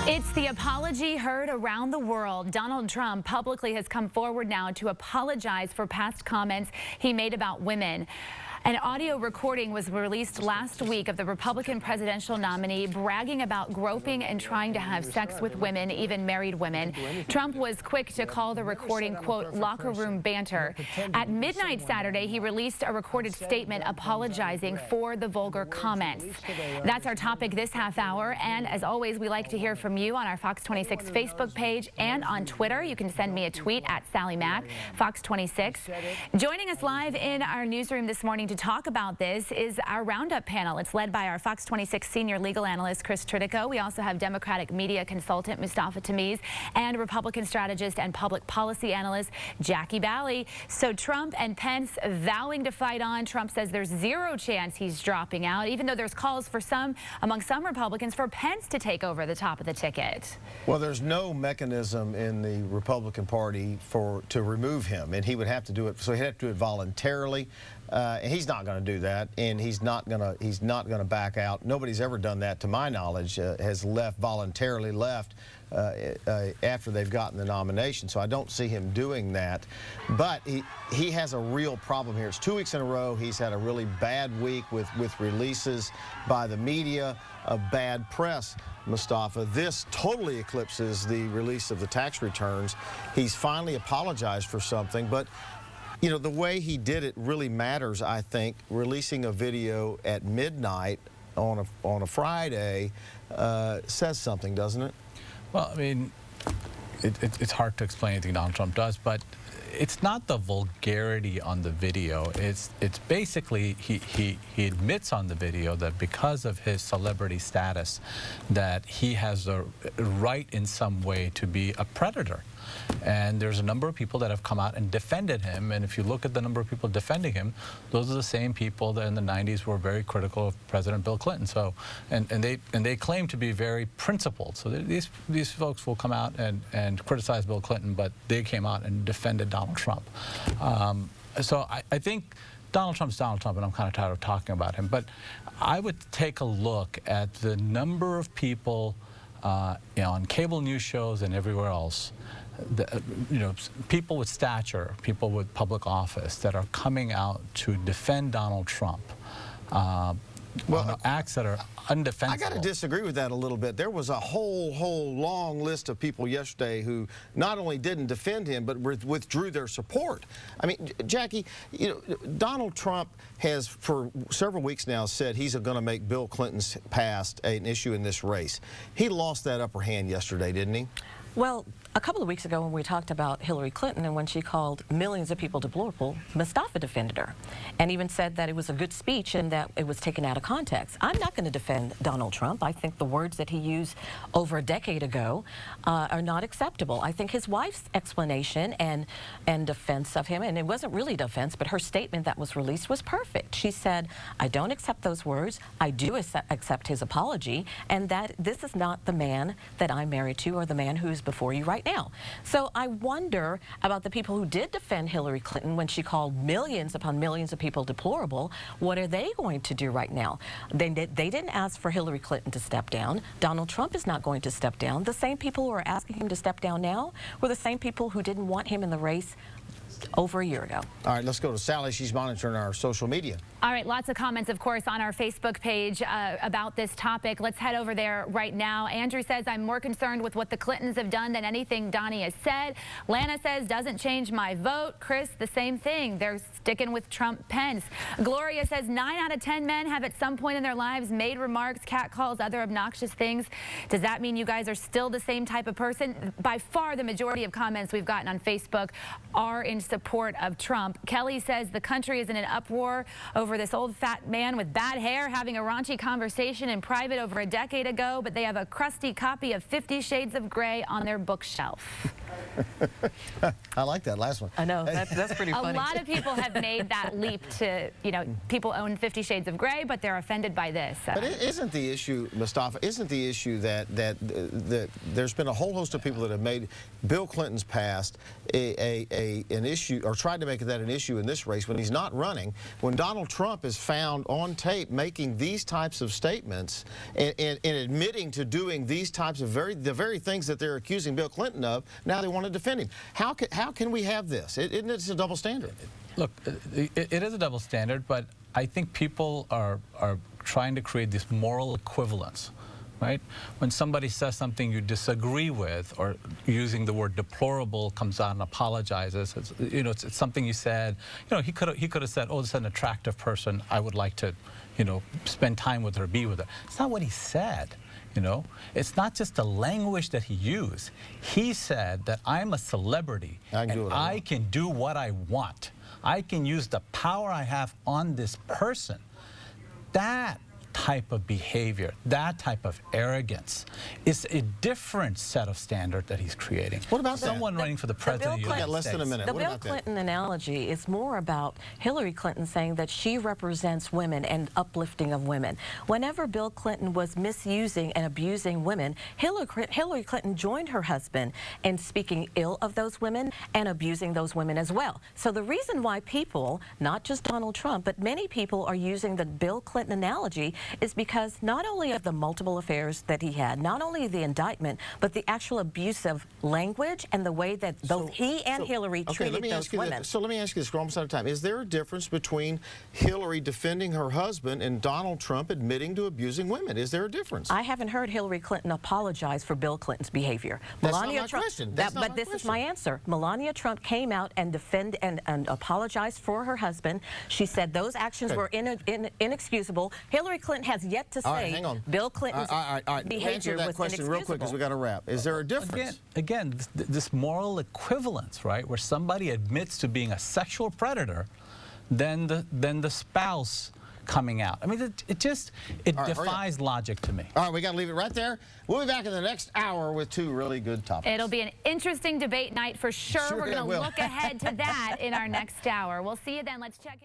It's the apology heard around the world. Donald Trump publicly has come forward now to apologize for past comments he made about women. An audio recording was released last week of the Republican presidential nominee bragging about groping and trying to have sex with women, even married women. Trump was quick to call the recording, quote, locker room banter. At midnight Saturday, he released a recorded statement apologizing for the vulgar comments. That's our topic this half hour. And as always, we like to hear from you on our Fox 26 Facebook page and on Twitter. You can send me a tweet at Sally Mack, Fox 26. Joining us live in our newsroom this morning to talk about this is our Roundup panel. It's led by our Fox 26 senior legal analyst, Chris Tritico. We also have Democratic media consultant, Mustafa Tamiz, and Republican strategist and public policy analyst, Jackie Bally. So Trump and Pence vowing to fight on. Trump says there's zero chance he's dropping out, even though there's calls for among some Republicans for Pence to take over the top of the ticket. Well, there's no mechanism in the Republican Party to remove him, and he would have to do it. So he'd have to do it voluntarily. And he's not going to do that, and he's not going to back out. Nobody's ever done that, to my knowledge, has voluntarily left after they've gotten the nomination. So I don't see him doing that. But he has a real problem here. It's 2 weeks in a row he's had a really bad week with releases by the media of bad press, Mustafa. This totally eclipses the release of the tax returns. He's finally apologized for something, but you know, the way he did it really matters, I think. Releasing a video at midnight on a Friday says something, doesn't it? Well, I mean, it's hard to explain anything Donald Trump does, but it's not the vulgarity on the video. It's basically he admits on the video that because of his celebrity status, that he has a right in some way to be a predator. And there's a number of people that have come out and defended him. And if you look at the number of people defending him, those are the same people that in the 90s were very critical of President Bill Clinton. So, and they claim to be very principled. So these folks will come out and criticize Bill Clinton, but they came out and defended Donald Trump. So I think Donald Trump's Donald Trump, and I'm kind of tired of talking about him. But I would take a look at the number of people, you know, on cable news shows and everywhere else, you know, people with stature, people with public office that are coming out to defend Donald Trump. Well, acts that are undefensible. I got to disagree with that a little bit. There was a whole long list of people yesterday who not only didn't defend him, but withdrew their support. I mean, Jackie, you know, Donald Trump has for several weeks now said he's going to make Bill Clinton's past an issue in this race. He lost that upper hand yesterday, didn't he? Well, a couple of weeks ago when we talked about Hillary Clinton and when she called millions of people deplorable, Mustafa defended her and even said that it was a good speech and that it was taken out of context. I'm not going to defend Donald Trump. I think the words that he used over a decade ago are not acceptable. I think his wife's explanation and defense of him, and it wasn't really defense, but her statement that was released was perfect. She said, I don't accept those words. I do accept his apology, and that this is not the man that I'm married to or the man who's before you right now. So I wonder about the people who did defend Hillary Clinton when she called millions upon millions of people deplorable. What are they going to do right now? They didn't ask for Hillary Clinton to step down. Donald Trump is not going to step down. The same people who are asking him to step down now were the same people who didn't want him in the race over a year ago. All right, let's go to Sally. She's monitoring our social media. All right, lots of comments, of course, on our Facebook page about this topic. Let's head over there right now. Andrew says, I'm more concerned with what the Clintons have done than anything Donnie has said. Lana says, doesn't change my vote. Chris, the same thing. They're sticking with Trump-Pence. Gloria says, 9 out of 10 men have at some point in their lives made remarks, catcalls, other obnoxious things. Does that mean you guys are still the same type of person? By far, the majority of comments we've gotten on Facebook are in support of Trump. Kelly says the country is in an uproar over this old fat man with bad hair having a raunchy conversation in private over a decade ago, but they have a crusty copy of 50 Shades of Grey on their bookshelf. shelf. I like that last one. I know, that's pretty A funny. lot of people have made that leap to, people own 50 Shades of Grey, but they're offended by this. But isn't the issue, Mustafa, isn't the issue that there's been a whole host of people that have made Bill Clinton's past an issue, or tried to make that an issue in this race when he's not running, when Donald Trump is found on tape making these types of statements and admitting to doing these types of the very things that they're accusing Bill Clinton of, now they want to defend him. How can we have this? Isn't it a double standard? Look, it is a double standard, but I think people are trying to create this moral equivalence, right? When somebody says something you disagree with, or using the word deplorable comes out and apologizes, it's something you said. He could have said, "Oh, this is an attractive person. I would like to, spend time with her, be with her." It's not what he said. It's not just the language that he used. He said that I'm a celebrity and I can do what I want. I can use the power I have on this person. That type of behavior, that type of arrogance is a different set of standard that he's creating. What about someone running for the president of the United States? Less than a minute. The Bill Clinton analogy is more about Hillary Clinton saying that she represents women and uplifting of women. Whenever Bill Clinton was misusing and abusing women, Hillary Clinton joined her husband in speaking ill of those women and abusing those women as well. So the reason why people, not just Donald Trump, but many people are using the Bill Clinton analogy is because not only of the multiple affairs that he had, not only the indictment, but the actual abusive language and the way that both he and Hillary treated those women. So let me ask you this, we're almost out of time. Is there a difference between Hillary defending her husband and Donald Trump admitting to abusing women? Is there a difference? I haven't heard Hillary Clinton apologize for Bill Clinton's behavior. That's not my question. But this is my answer. Melania Trump came out and defended and apologized for her husband. She said those actions were inexcusable. Hillary Clinton has yet to say Bill Clinton's behavior answer that was question inexcusable. real quick because we got to wrap. Is there a difference? Again, this moral equivalence, right, where somebody admits to being a sexual predator, then the spouse coming out. I mean, it defies logic to me. All right, we got to leave it right there. We'll be back in the next hour with two really good topics. It'll be an interesting debate night for sure. We're going to look ahead to that in our next hour. We'll see you then. Let's check in.